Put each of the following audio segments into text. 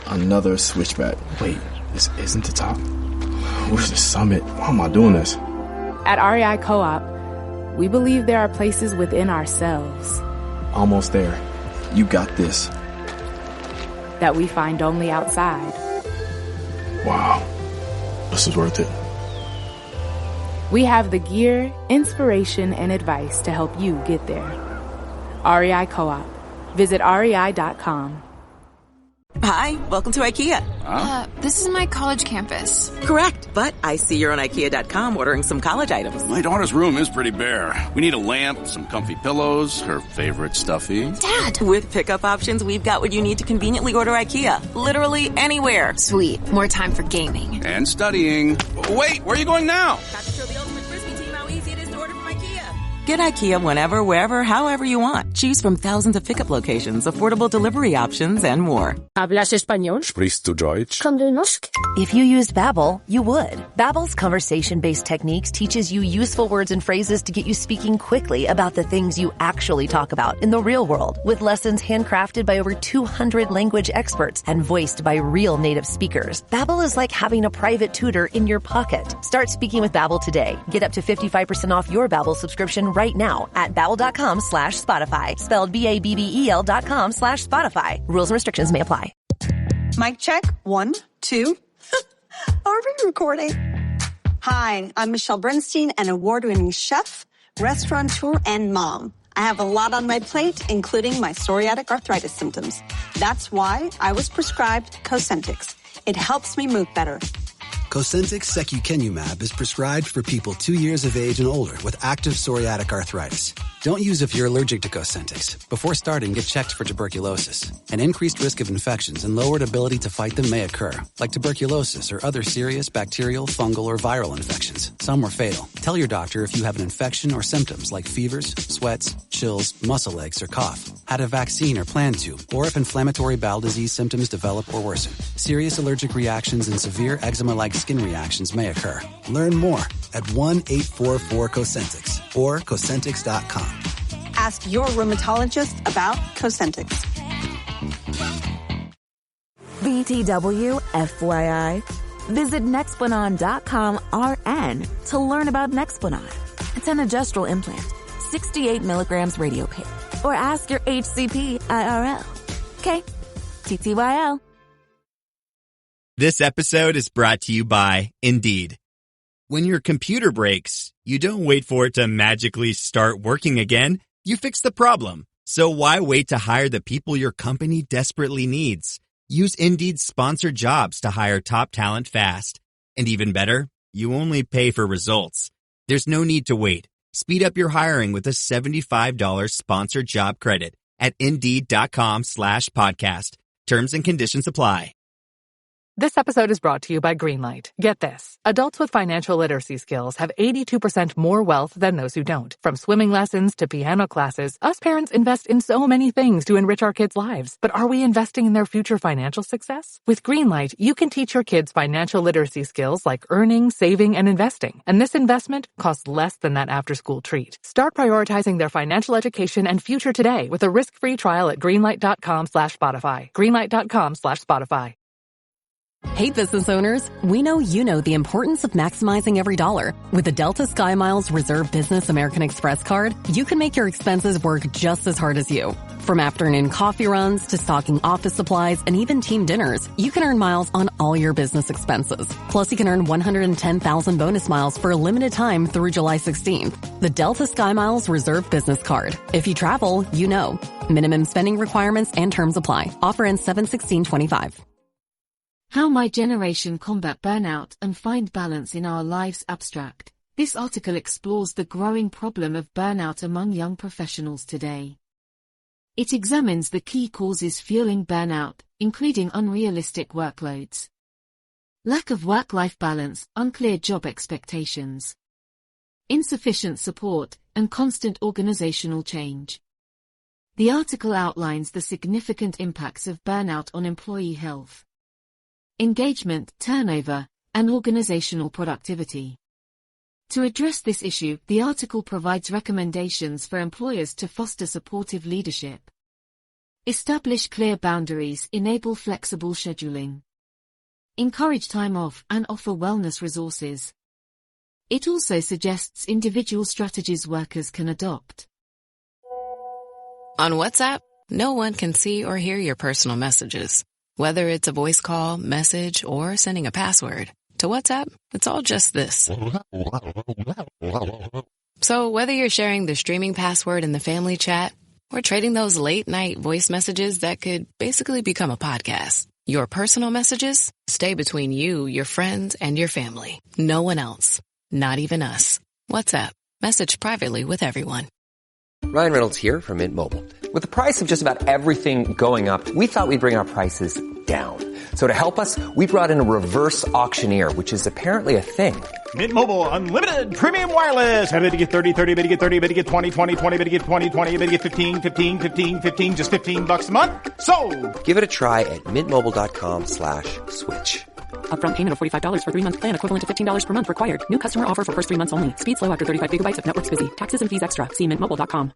Another switchback. Wait, this isn't the top. Where's the summit? Why am I doing this? At REI Co-op, we believe there are places within ourselves Almost there. You got this. that we find only outside. Wow. This is worth it. We have the gear, inspiration, and advice to help you get there. REI Co-op. Visit rei.com. Hi, welcome to IKEA. This is my college campus. Correct, but I see you're on IKEA.com ordering some college items. My daughter's room is pretty bare. We need a lamp, some comfy pillows, her favorite stuffy. Dad! With pickup options, we've got what you need to conveniently order IKEA. Literally anywhere. Sweet. More time for gaming. And studying. Wait, where are you going now? Got to show the ultimate Frisbee team how easy it is to order from IKEA. Get IKEA whenever, wherever, however you want. Choose from thousands of pickup locations, affordable delivery options, and more. ¿Hablas español? Sprichst du Deutsch? Kann du Norsk? If you used Babbel, you would. Babbel's conversation-based techniques teaches you useful words and phrases to get you speaking quickly about the things you actually talk about in the real world, with lessons handcrafted by over 200 language experts and voiced by real native speakers. Babbel is like having a private tutor in your pocket. Start speaking with Babbel today. Get up to 55% off your Babbel subscription right now at babbel.com/Spotify. Spelled BABBEL.com/Spotify. Rules and restrictions may apply. Mic check. 1, 2. Are we recording? Hi, I'm Michelle Bernstein, an award-winning chef, restaurateur, and mom. I have a lot on my plate, including my psoriatic arthritis symptoms. That's why I was prescribed Cosentyx. It helps me move better. Cosentyx secukinumab is prescribed for people 2 years of age and older with active psoriatic arthritis. Don't use if you're allergic to Cosentyx. Before starting, get checked for tuberculosis. An increased risk of infections and lowered ability to fight them may occur, like tuberculosis or other serious bacterial, fungal, or viral infections. Some are fatal. Tell your doctor if you have an infection or symptoms like fevers, sweats, chills, muscle aches, or cough, had a vaccine or plan to, or if inflammatory bowel disease symptoms develop or worsen. Serious allergic reactions and severe eczema-like skin reactions may occur. Learn more at 1-844-COSENTYX or Cosentyx.com. Ask your rheumatologist about Cosentyx. BTW, FYI. Visit Nexplanon.com RN to learn about Nexplanon. It's an adjustable implant, 68 milligrams radiopaque. Or ask your HCP IRL. Okay, TTYL. This episode is brought to you by Indeed. When your computer breaks, you don't wait for it to magically start working again. You fix the problem. So why wait to hire the people your company desperately needs? Use Indeed's sponsored jobs to hire top talent fast. And even better, you only pay for results. There's no need to wait. Speed up your hiring with a $75 sponsored job credit at Indeed.com/podcast. Terms and conditions apply. This episode is brought to you by Greenlight. Get this. Adults with financial literacy skills have 82% more wealth than those who don't. From swimming lessons to piano classes, us parents invest in so many things to enrich our kids' lives. But are we investing in their future financial success? With Greenlight, you can teach your kids financial literacy skills like earning, saving, and investing. And this investment costs less than that after-school treat. Start prioritizing their financial education and future today with a risk-free trial at greenlight.com/Spotify. Greenlight.com/Spotify. Hey business owners, we know you know the importance of maximizing every dollar. With the Delta SkyMiles Reserve Business American Express card, you can make your expenses work just as hard as you. From afternoon coffee runs to stocking office supplies and even team dinners, you can earn miles on all your business expenses. Plus, you can earn 110,000 bonus miles for a limited time through July 16th. The Delta SkyMiles Reserve Business Card. If you travel, you know. Minimum spending requirements and terms apply. Offer ends 7/16/25. How My Generation Combat Burnout and Find Balance in Our Lives abstract. This article explores the growing problem of burnout among young professionals today. It examines the key causes fueling burnout, including unrealistic workloads, lack of work-life balance, unclear job expectations, insufficient support, and constant organizational change. The article outlines the significant impacts of burnout on employee health, engagement, turnover, and organizational productivity. To address this issue, the article provides recommendations for employers to foster supportive leadership. Establish clear boundaries, enable flexible scheduling. Encourage time off and offer wellness resources. It also suggests individual strategies workers can adopt. On WhatsApp, no one can see or hear your personal messages. Whether it's a voice call, message, or sending a password. To WhatsApp, it's all just this. So whether you're sharing the streaming password in the family chat or trading those late-night voice messages that could basically become a podcast, your personal messages stay between you, your friends, and your family. No one else. Not even us. WhatsApp. Message privately with everyone. Ryan Reynolds here from Mint Mobile. With the price of just about everything going up, we thought we'd bring our prices down. So to help us, we brought in a reverse auctioneer, which is apparently a thing. Mint Mobile Unlimited Premium Wireless. How to get 30, 30, how to get 30, how to get 20, 20, 20, how to get 20, 20, how to get 15, 15, 15, 15, just $15 a month? Sold! Give it a try at mintmobile.com/switch. Upfront payment of $45 for 3-month plan, equivalent to $15 per month required. New customer offer for first 3 months only. Speed slow after 35 gigabytes if network's busy. Taxes and fees extra. See mintmobile.com.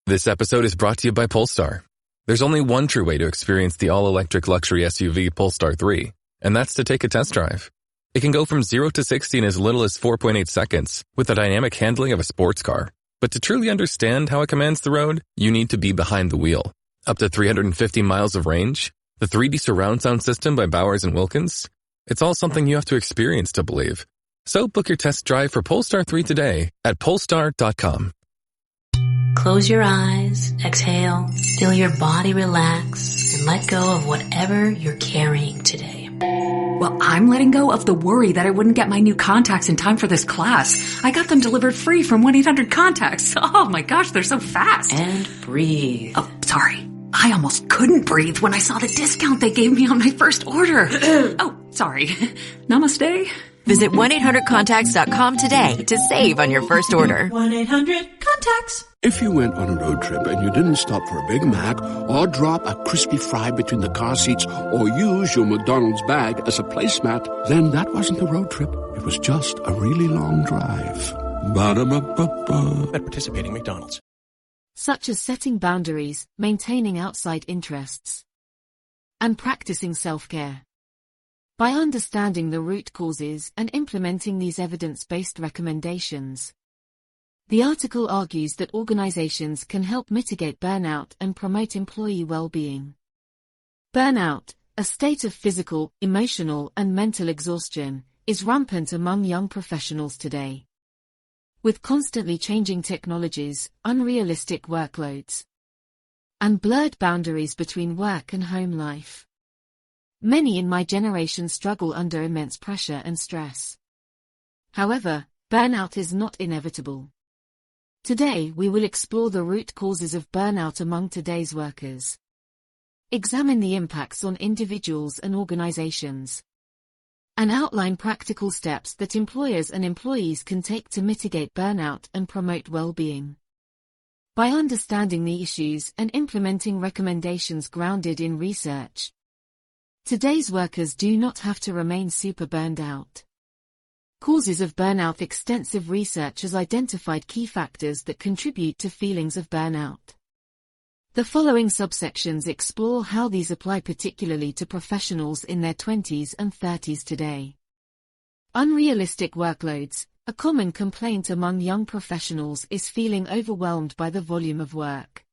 This episode is brought to you by Polestar. There's only one true way to experience the all-electric luxury SUV Polestar 3, and that's to take a test drive. It can go from 0 to 60 in as little as 4.8 seconds with the dynamic handling of a sports car. But to truly understand how it commands the road, you need to be behind the wheel. Up to 350 miles of range, the 3D surround sound system by Bowers & Wilkins. It's all something you have to experience to believe. So book your test drive for Polestar 3 today at Polestar.com. Close your eyes, exhale, feel your body relax, and let go of whatever you're carrying today. Well, I'm letting go of the worry that I wouldn't get my new contacts in time for this class. I got them delivered free from 1-800-CONTACTS. Oh my gosh, they're so fast. And breathe. Oh, sorry. I almost couldn't breathe when I saw the discount they gave me on my first order. Oh, sorry. Namaste. Visit 1-800-CONTACTS.com today to save on your first order. 1-800-CONTACTS. If you went on a road trip and you didn't stop for a Big Mac or drop a crispy fry between the car seats or use your McDonald's bag as a placemat, then that wasn't a road trip. It was just a really long drive. Ba-da-ba-ba-ba. At participating McDonald's. Such as setting boundaries, maintaining outside interests, and practicing self-care. By understanding the root causes and implementing these evidence-based recommendations, the article argues that organizations can help mitigate burnout and promote employee well-being. Burnout, a state of physical, emotional, and mental exhaustion, is rampant among young professionals today. With constantly changing technologies, unrealistic workloads, and blurred boundaries between work and home life, many in my generation struggle under immense pressure and stress. However, burnout is not inevitable. Today we will explore the root causes of burnout among today's workers. Examine the impacts on individuals and organizations, and outline practical steps that employers and employees can take to mitigate burnout and promote well-being. By understanding the issues and implementing recommendations grounded in research, today's workers do not have to remain super burned out. Causes of burnout. Extensive research has identified key factors that contribute to feelings of burnout. The following subsections explore how these apply particularly to professionals in their 20s and 30s today. Unrealistic workloads. A common complaint among young professionals is feeling overwhelmed by the volume of work.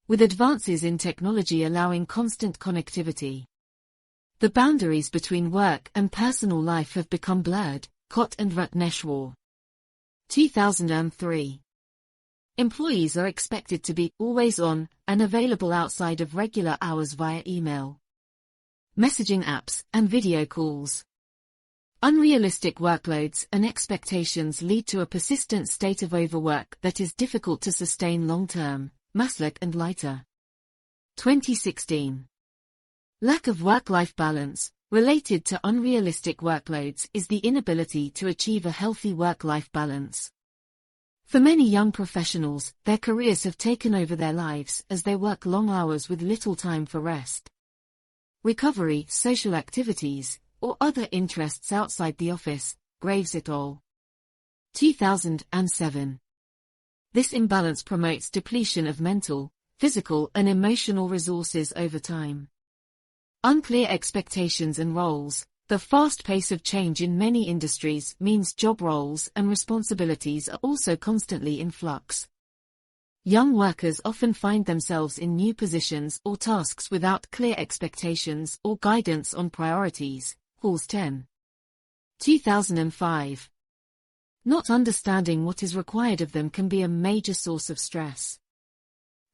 With advances in technology allowing constant connectivity, the boundaries between work and personal life have become blurred. Kot and Rutneshwar. 2003. Employees are expected to be always on and available outside of regular hours via email, messaging apps, and video calls. Unrealistic workloads and expectations lead to a persistent state of overwork that is difficult to sustain long-term. Maslach and Leiter. 2016. Lack of work-life balance, related to unrealistic workloads, is the inability to achieve a healthy work-life balance. For many young professionals, their careers have taken over their lives as they work long hours with little time for rest, recovery, social activities, or other interests outside the office. Graves et al. 2007. This imbalance promotes depletion of mental, physical and emotional resources over time. Unclear expectations and roles. The fast pace of change in many industries means job roles and responsibilities are also constantly in flux. Young workers often find themselves in new positions or tasks without clear expectations or guidance on priorities. Halls 10. 2005. Not understanding what is required of them can be a major source of stress.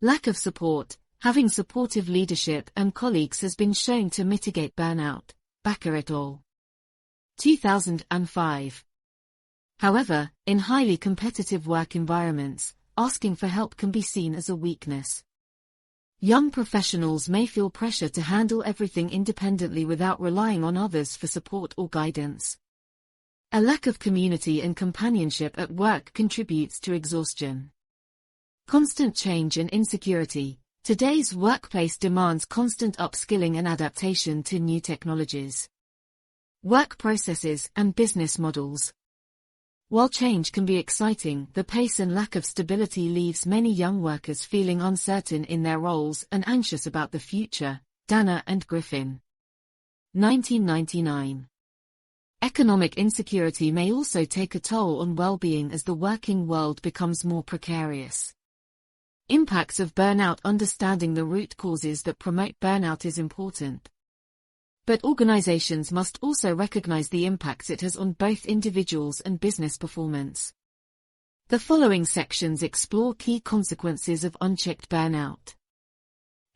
Lack of support. Having supportive leadership and colleagues has been shown to mitigate burnout. Bakker et al. 2005. However, in highly competitive work environments, asking for help can be seen as a weakness. Young professionals may feel pressure to handle everything independently without relying on others for support or guidance. A lack of community and companionship at work contributes to exhaustion. Constant change and insecurity. Today's workplace demands constant upskilling and adaptation to new technologies, work processes, and business models. While change can be exciting, the pace and lack of stability leaves many young workers feeling uncertain in their roles and anxious about the future. Danner and Griffin. 1999. Economic insecurity may also take a toll on well-being as the working world becomes more precarious. Impacts of burnout. Understanding the root causes that promote burnout is important. But organizations must also recognize the impacts it has on both individuals and business performance. The following sections explore key consequences of unchecked burnout.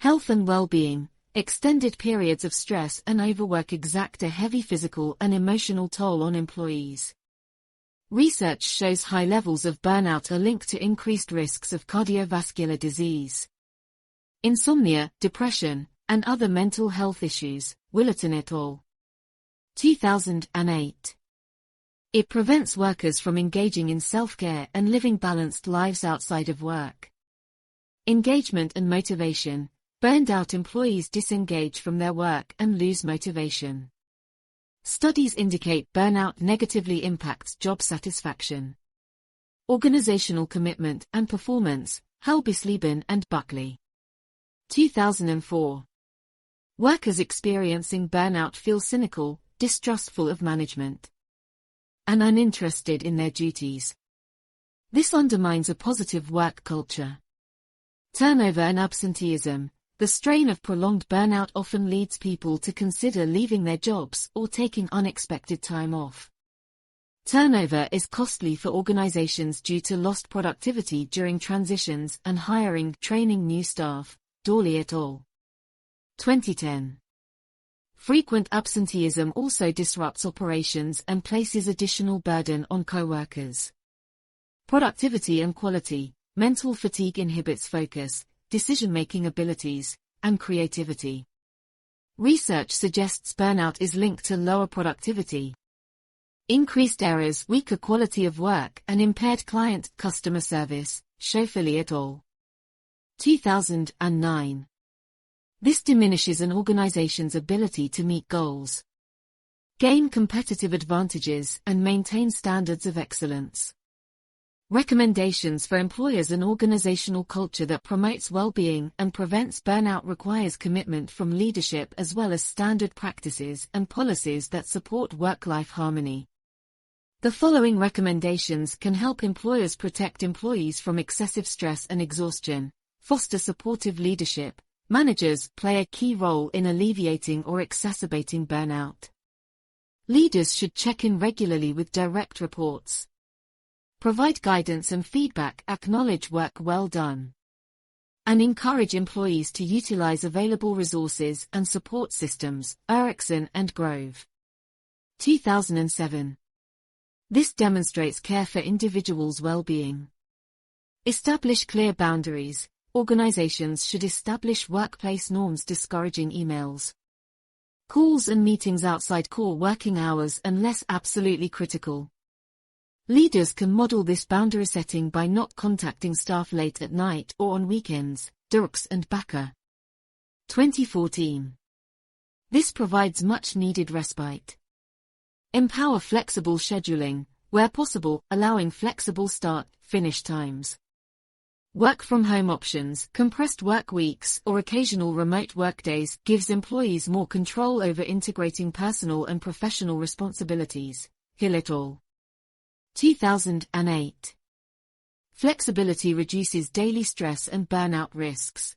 Health and well-being. Extended periods of stress and overwork exact a heavy physical and emotional toll on employees. Research shows high levels of burnout are linked to increased risks of cardiovascular disease, insomnia, depression, and other mental health issues. Willerton et al. 2008. It prevents workers from engaging in self-care and living balanced lives outside of work. Engagement and motivation. Burned out employees disengage from their work and lose motivation. Studies indicate burnout negatively impacts job satisfaction. Organizational commitment and performance. Halbesleben and Buckley. 2004. Workers experiencing burnout feel cynical, distrustful of management, and uninterested in their duties. This undermines a positive work culture. Turnover and absenteeism. The strain of prolonged burnout often leads people to consider leaving their jobs or taking unexpected time off. Turnover is costly for organizations due to lost productivity during transitions and training new staff. Dawley et al. 2010. Frequent absenteeism also disrupts operations and places additional burden on co-workers. Productivity and quality. Mental fatigue inhibits focus, decision-making abilities, and creativity. Research suggests burnout is linked to lower productivity, increased errors, weaker quality of work, and impaired client-customer service. Schofield et al. 2009. This diminishes an organization's ability to meet goals, gain competitive advantages, and maintain standards of excellence. Recommendations for employers. An organizational culture that promotes well-being and prevents burnout requires commitment from leadership as well as standard practices and policies that support work-life harmony. The following recommendations can help employers protect employees from excessive stress and exhaustion. Foster supportive leadership. Managers play a key role in alleviating or exacerbating burnout. Leaders should check in regularly with direct reports. Provide guidance and feedback, acknowledge work well done, and encourage employees to utilize available resources and support systems. Erickson and Grove. 2007. This demonstrates care for individuals' well-being. Establish clear boundaries. Organizations should establish workplace norms discouraging emails, calls and meetings outside core working hours unless absolutely critical. Leaders can model this boundary setting by not contacting staff late at night or on weekends. Dirks and Bakker. 2014. This provides much-needed respite. Empower flexible scheduling, where possible, allowing flexible start-finish times. Work-from-home options, compressed work weeks, or occasional remote workdays gives employees more control over integrating personal and professional responsibilities. Hill et al. 2008. Flexibility reduces daily stress and burnout risks.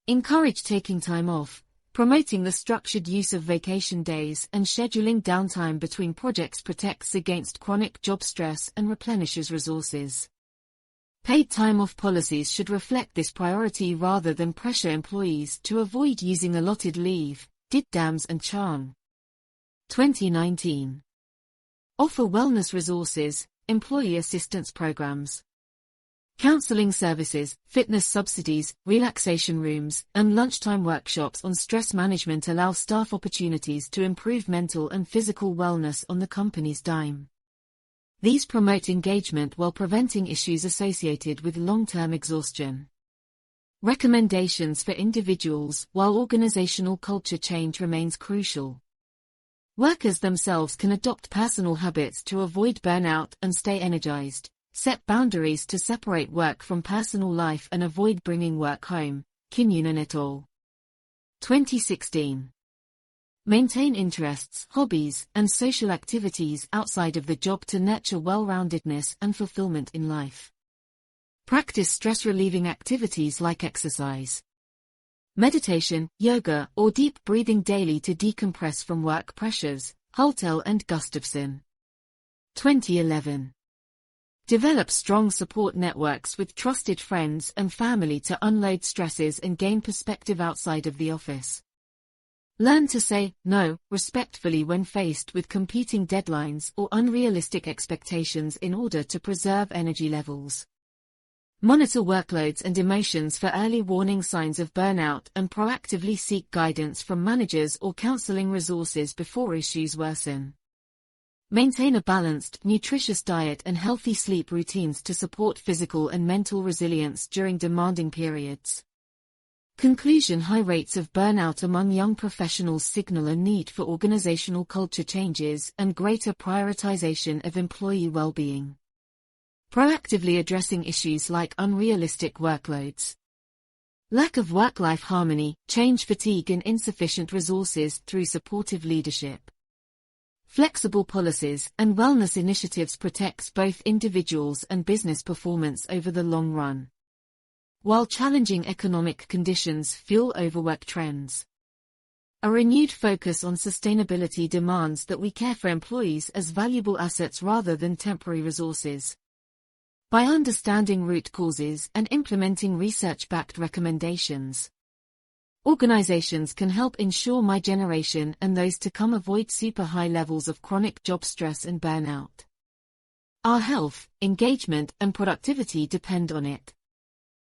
Encourage taking time off, promoting the structured use of vacation days and scheduling downtime between projects protects against chronic job stress and replenishes resources. Paid time off policies should reflect this priority rather than pressure employees to avoid using allotted leave. Dams and Chan. 2019. Offer wellness resources, employee assistance programs. Counseling services, fitness subsidies, relaxation rooms, and lunchtime workshops on stress management allow staff opportunities to improve mental and physical wellness on the company's dime. These promote engagement while preventing issues associated with long-term exhaustion. Recommendations for individuals. While organizational culture change remains crucial, workers themselves can adopt personal habits to avoid burnout and stay energized. Set boundaries to separate work from personal life and avoid bringing work home. Kinnunen et al. 2016. Maintain interests, hobbies, and social activities outside of the job to nurture well-roundedness and fulfillment in life. Practice stress-relieving activities like exercise, meditation, yoga, or deep breathing daily to decompress from work pressures. Hultel and Gustafson. 2011. Develop strong support networks with trusted friends and family to unload stresses and gain perspective outside of the office. Learn to say no respectfully when faced with competing deadlines or unrealistic expectations in order to preserve energy levels. Monitor workloads and emotions for early warning signs of burnout and proactively seek guidance from managers or counseling resources before issues worsen. Maintain a balanced, nutritious diet and healthy sleep routines to support physical and mental resilience during demanding periods. Conclusion. High rates of burnout among young professionals signal a need for organizational culture changes and greater prioritization of employee well-being. Proactively addressing issues like unrealistic workloads, lack of work-life harmony, change fatigue and insufficient resources through supportive leadership. Flexible policies and wellness initiatives protects both individuals and business performance over the long run, while challenging economic conditions fuel overwork trends. A renewed focus on sustainability demands that we care for employees as valuable assets rather than temporary resources. By understanding root causes and implementing research-backed recommendations, organizations can help ensure my generation and those to come avoid super high levels of chronic job stress and burnout. Our health, engagement, and productivity depend on it.